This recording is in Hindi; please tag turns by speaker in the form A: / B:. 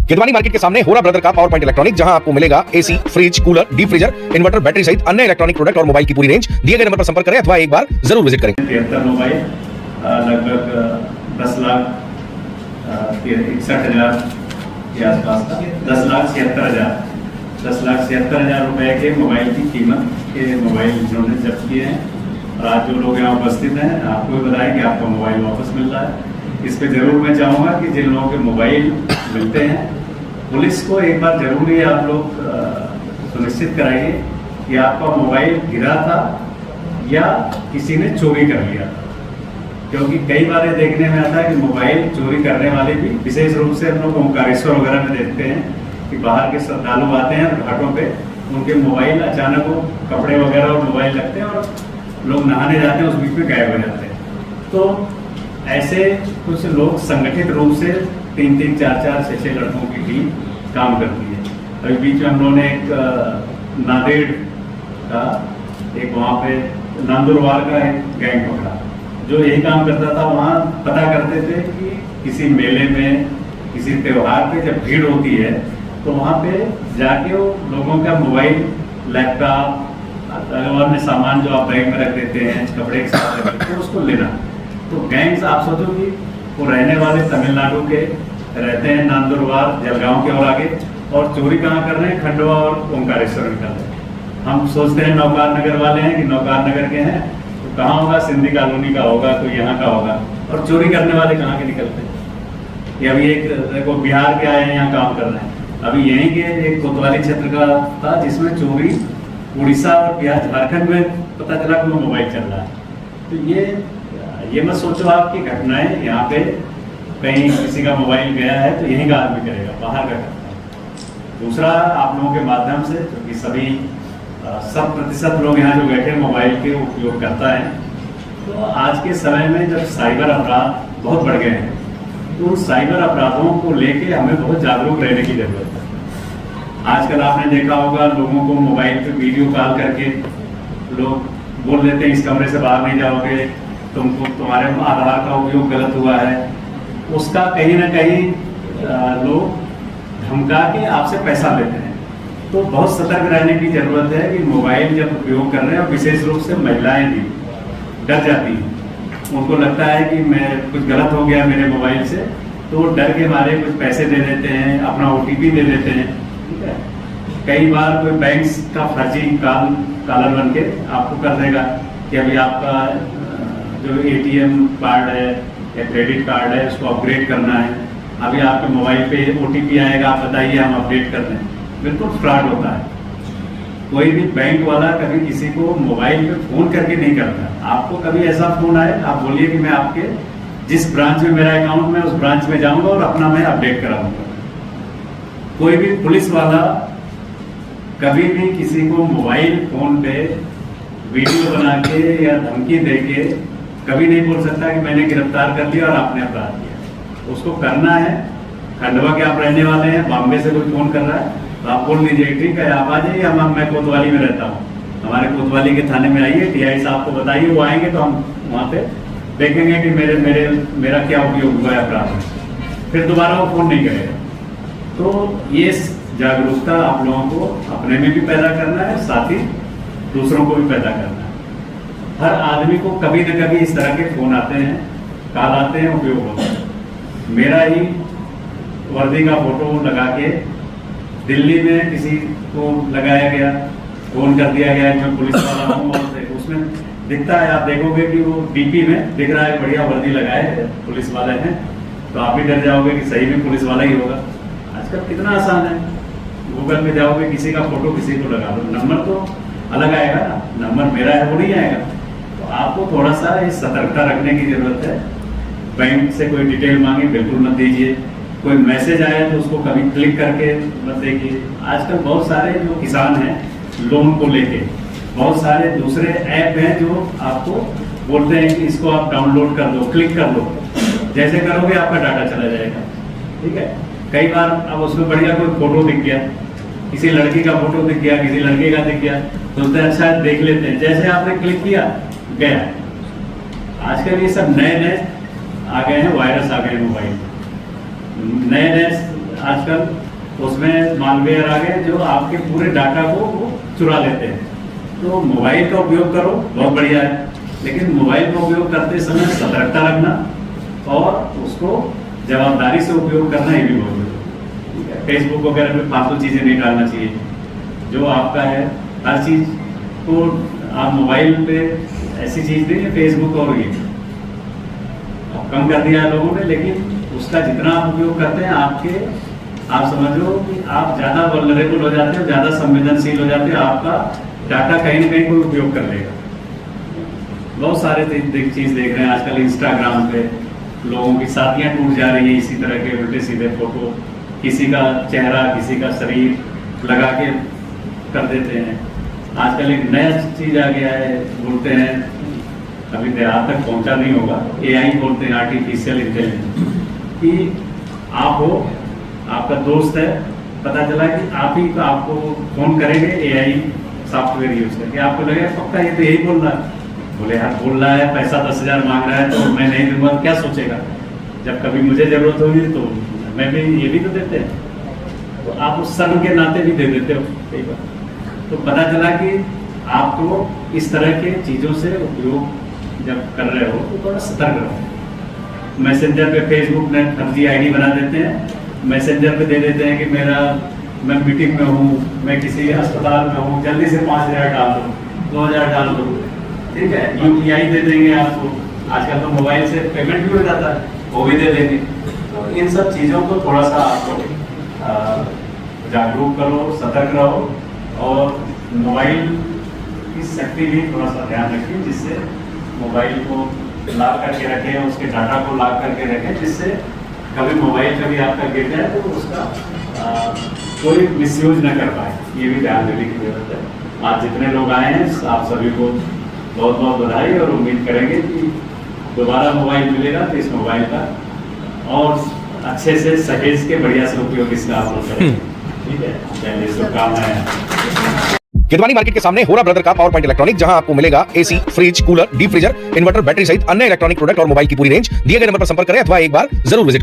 A: किदवानी मार्केट के सामने होरा ब्रदर का पावर पॉइंट इलेक्ट्रॉनिक, जहां आपको मिलेगा AC, fridge, cooler, deep freezer, inverter, battery सहित अन्य इलेक्ट्रॉनिक प्रोडक्ट और मोबाइल की पूरी रेंज। दिए गए नंबर पर संपर्क करें अथवा एक बार जरूर विजिट करें।
B: 73 मोबाइल लगभग 10,61,000 के आसपास का 10,76,000 रुपए के मोबाइल की कीमत के मोबाइल इन्होंने जब्त किए हैं। और आज जो लोग यहाँ उपस्थित हैं आपको भी बताएं कि आपका मोबाइल वापस मिल रहा है। इस पे जरूर मैं चाहूँगा कि जिन लोगों के मोबाइल मिलते हैं पुलिस को एक बार जरूरी आप लोग सुनिश्चित कराइए कि आपका मोबाइल गिरा था या किसी ने चोरी कर लिया था, क्योंकि कई बार ये देखने में आता है कि मोबाइल चोरी करने वाले भी विशेष रूप से हम लोग ओंकारेश्वर वगैरह में देखते हैं कि बाहर के श्रद्धालु आते हैं घाटों पे, उनके मोबाइल अचानक वो कपड़े वगैरह और मोबाइल लगते हैं और लोग नहाने जाते हैं, उस बीच में गायब हो जाते हैं। तो ऐसे कुछ लोग संगठित रूप से 3-3, 4-4, 6-6 लड़कों की टीम काम करती है। अभी बीच में हम लोगों ने एक नांदेड़ का एक वहाँ पे नंदुरबार का एक गैंग पकड़ा जो यही काम करता था। वहाँ पता करते थे कि किसी मेले में, किसी त्योहार पे जब भीड़ होती है तो वहाँ पे जाके वो लोगों का मोबाइल, लैपटॉप, अन्य सामान जो आप बैग में रख देते हैं, कपड़े के साथ रख देते हैं, उसको लेना। तो गैंग्स आप सोचो कि वो रहने वाले तमिलनाडु के रहते हैं, नंदुरबार, जलगांव के और आगे, और चोरी कहाँ कर रहे हैं? खंडवा और ओंकारेश्वर में कर रहे हैं। हम सोचते हैं नौकार नगर वाले हैं कि नौकार नगर के हैं, तो कहाँ होगा? सिंधी कॉलोनी का होगा, कोई यहाँ का होगा। और चोरी करने वाले कहाँ के निकलते हैं? ये अभी एक देखो बिहार के आए हैं, यहाँ काम कर रहे हैं। अभी यहीं के एक कोतवाली क्षेत्र का था जिसमें चोरी उड़ीसा और बिहार, झारखंड में पता चला कि वो मोबाइल चल रहा है। तो ये मत सोचो आप की घटनाएं यहाँ पे कहीं किसी का मोबाइल गया है तो यहीं का आदमी करेगा, बाहर का करता है। दूसरा, आप लोगों के माध्यम से, क्योंकि सभी 100% लोग यहाँ जो बैठे मोबाइल के उपयोग करता है, तो आज के समय में जब साइबर अपराध बहुत बढ़ गए हैं तो उन साइबर अपराधों को लेके हमें बहुत जागरूक रहने की जरूरत है। आजकल आपने देखा होगा लोगों को मोबाइल पे वीडियो कॉल करके लोग बोल देते हैं इस कमरे से बाहर नहीं जाओगे, तुमको तुम्हारे आधार का उपयोग गलत हुआ है। उसका कहीं ना कहीं लोग धमका के आपसे पैसा लेते हैं। तो बहुत सतर्क रहने की जरूरत है कि मोबाइल जब उपयोग कर रहे हैं, और विशेष रूप से महिलाएं भी डर जाती हैं। उनको लगता है कि मैं कुछ गलत हो गया मेरे मोबाइल से, तो डर के मारे कुछ पैसे दे देते हैं, अपना OTP दे देते हैं। ठीक है, कई बार कोई बैंक का फर्जी कॉलर बन के आपको कर देगा कि अभी आपका जो ATM कार्ड है या क्रेडिट कार्ड है उसको अपग्रेड करना है, अभी आपके मोबाइल पे OTP आएगा, आप बताइए हम अपडेट कर दें। बिल्कुल फ्रॉड होता है। कोई भी बैंक वाला कभी किसी को मोबाइल पे फोन करके नहीं करता। आपको कभी ऐसा फोन आए, आप बोलिए कि मैं आपके जिस ब्रांच में मेरा अकाउंट में, उस ब्रांच में जाऊंगा और अपना मैं अपडेट कराऊंगा। कोई भी पुलिस वाला कभी भी किसी को मोबाइल फोन पे वीडियो बना के या धमकी दे के कभी नहीं बोल सकता कि मैंने गिरफ्तार कर लिया और आपने अपराध किया। उसको करना है। खंडवा के आप रहने वाले हैं, बॉम्बे से कोई फोन कर रहा है तो आप बोल दीजिए ठीक है आप आ जाइए, मैं कोतवाली में रहता हूँ, हमारे कोतवाली के थाने में आइए, TI साहब को बताइए, वो आएंगे तो हम वहाँ पे देखेंगे कि मेरा क्या उपयोग हुआ है अपराध में। फिर दोबारा वो फोन नहीं करेगा। तो ये जागरूकता आप लोगों को अपने में भी पैदा करना है, साथ ही दूसरों को भी पैदा करना है। हर आदमी को कभी न कभी इस तरह के फोन आते हैं, कॉल आते हैं, उपयोग होता है। मेरा ही वर्दी का फोटो लगा के दिल्ली में किसी को लगाया गया, फोन कर दिया गया कि मैं पुलिस वाला हूँ, और उसमें दिखता है, आप देखोगे कि वो DP में दिख रहा है बढ़िया वर्दी लगाए पुलिस वाले हैं, तो आप भी डर जाओगे कि सही में पुलिस वाला ही होगा। आजकल कितना आसान है, गूगल में जाओगे, किसी का फोटो किसी को लगा दो, नंबर तो अलग आएगा ना, नंबर मेरा है वो नहीं आएगा। तो आपको थोड़ा सा इस सतर्कता रखने की जरूरत है। बैंक से कोई डिटेल मांगे बिल्कुल मत दीजिए, कोई मैसेज आए तो उसको कभी क्लिक करके मत देखिए। आजकल बहुत सारे जो किसान हैं लोन को लेके बहुत सारे दूसरे ऐप हैं जो आपको बोलते हैं कि इसको आप डाउनलोड कर दो, क्लिक कर दो, जैसे करोगे आपका डाटा चला जाएगा। ठीक है, कई बार अब उसमें बढ़िया कोई फोटो दिख गया, किसी लड़की का फोटो दिख गया, किसी लड़के का दिख गया, सोचते हैं अच्छा देख लेते हैं, जैसे आपने क्लिक किया गया। आजकल ये सब नए आ गए हैं, वायरस आ गए मोबाइल, नए आजकल उसमें मालवेयर आ गए जो आपके पूरे डाटा को वो चुरा लेते हैं। तो मोबाइल का उपयोग करो, बहुत बढ़िया है, लेकिन मोबाइल का उपयोग करते समय सतर्कता रखना और उसको जवाबदारी से उपयोग करना, ये भी बहुत जरूरी है। फेसबुक वगैरह पे फालतू चीज़ें नहीं डालना चाहिए। जो आपका है हर चीज़ को आप मोबाइल पे ऐसी चीज़ नहीं है, फेसबुक और ये अब कम कर दिया है लोगों ने, लेकिन उसका जितना आप उपयोग करते हैं आप समझो कि आप ज़्यादा वल्नरेबल हो जाते हो, ज़्यादा संवेदनशील हो जाते हो, आपका डाटा कहीं ना कहीं कोई उपयोग कर लेगा। बहुत सारे चीज़ देख रहे हैं आजकल इंस्टाग्राम पे, लोगों की शादियाँ टूट जा रही है इसी तरह के उल्टे सीधे फोटो, किसी का चेहरा किसी का शरीर लगा के कर देते हैं। आजकल एक नया चीज़ आ गया है, बोलते हैं, अभी देहात तक पहुंचा नहीं होगा, एआई बोलते हैं, आर्टिफिशियल इंटेलिजेंस, कि आप हो, आपका दोस्त है, पता चला कि आप ही आपको फोन करेंगे एआई सॉफ्टवेयर यूज करके, आपको लगेगा पक्का ये तो यही बोल रहा है, बोले यार बोल रहा है, पैसा 10,000 मांग रहा है तो मैं नहीं दूंगा, क्या सोचेगा, जब कभी मुझे जरूरत होगी तो मैं भी, ये भी तो देते हैं, तो आप उस शर्म के नाते भी दे देते हो कई बार। तो पता चला कि आपको इस तरह के चीज़ों से उपयोग जब कर रहे हो तो थोड़ा सतर्क रहो। मैसेंजर पे फेसबुक ने फर्जी आईडी बना देते हैं, मैसेंजर पे दे देते हैं कि मैं मीटिंग में हूँ, मैं किसी अस्पताल में हूँ, जल्दी से 5,000 डाल दो, 2,000 डाल दो, ठीक है, यूपीआई दे देंगे आपको। आजकल तो मोबाइल से पेमेंट भी हो जाता है, वो भी दे देंगे। तो इन सब चीज़ों को थोड़ा सा आपको जागरूक करो, सतर्क रहो और मोबाइल की शक्ति भी थोड़ा सा ध्यान रखिए, जिससे मोबाइल को लॉक करके रखें, उसके डाटा को लॉक करके रखें, जिससे कभी मोबाइल कभी आपका गिर जाए तो उसका कोई मिसयूज न कर पाए। ये भी ध्यान देने की जरूरत है। आज जितने लोग आए हैं आप सभी को बहुत बहुत बधाई, और उम्मीद करेंगे कि दोबारा मोबाइल मिलेगा तो इस मोबाइल का और अच्छे से सहेज के बढ़िया से उपयोग इसका आप लोग करेंगे। ठीक है, चलिए, शुभकामनाएं।
A: किदवानी मार्केट के सामने होरा ब्रदर का पावर पॉइंट इलेक्ट्रॉनिक, जहां आपको मिलेगा AC, fridge, cooler, deep freezer, inverter, battery सहित अन्य इलेक्ट्रॉनिक प्रोडक्ट और मोबाइल की पूरी रेंज। दिए गए नंबर पर संपर्क करें अथवा एक बार जरूर विजिट करें।